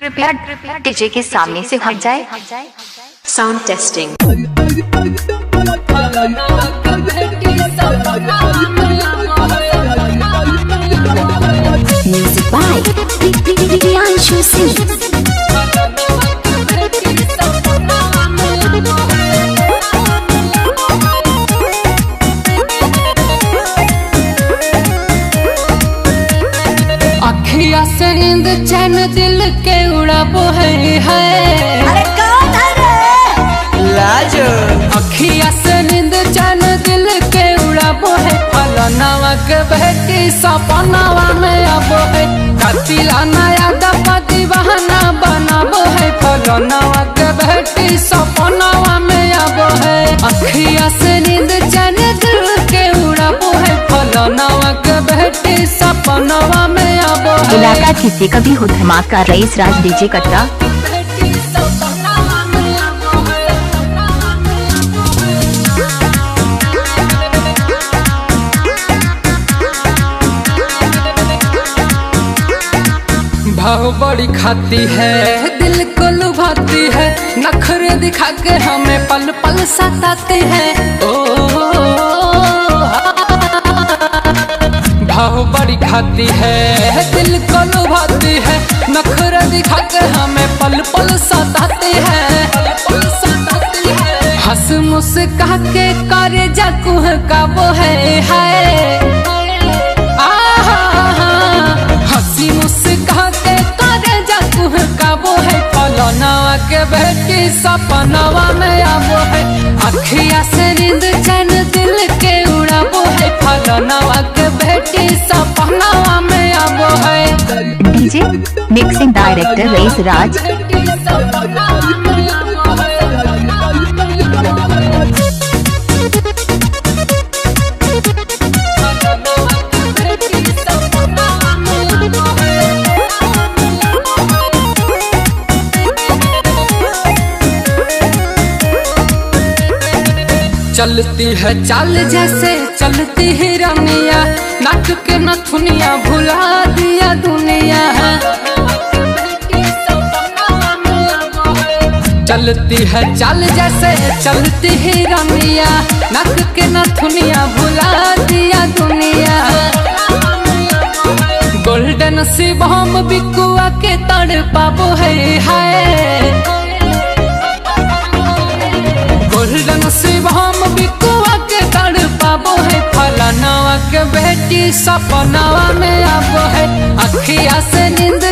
कृपया डीजे के सामने से हट जाए। Sound testing. Music by Priyanshu Singh. अखिया से नींद चैन दिल के उड़ाबो है। अरे कौन है रे? लाजो अखिया से नींद चैन दिल के उड़ाबो है। फलनावा के बेटी सपनावा में आबो है। कतिला नया दपति बहाना बनाबो है। फलनावा के बेटी सपनावा में आबो है। अखिया से नींद चैन दिल के उड़ाबो है। फलनावा के बेटी सपनावा में इलाका किसी का भी हो धमाका रईस राज डीजे कटरा। भाव बड़ी खाती है दिल को लुभाती है। नखरे दिखा के हमें पल पल सताती है। भाव बड़ी खाती है दिल को लुभाती है। नखरे दिखा के हमें पल पल सताती है। हंस मुस्का के करे जकुह का वो है। हंसी मुस्का के करे जकुह का वो है। फलनावा के बेटी सपनावा में आबो है। अखिया से नींद चैन दिल के उड़ाबो है। फलनावा के बेटी सपनावा में आबो है। डीजे मिक्सिंग डायरेक्टर रईस राज। चलती है चाल जैसे चलती है रमिया। नाक के नथुनिया भुला दिया दुनिया। चलती है चाल जैसे चलती है रमिया। नाक के नथुनिया भुला दिया दुनिया। गोल्डन शिवम बिकुआ के तड़ पाबो है। गोल्डन शिवम बिकुआ के तड़ पाबो है। फलनावा के बेटी सपनावा में आबो है। अखिया से नींद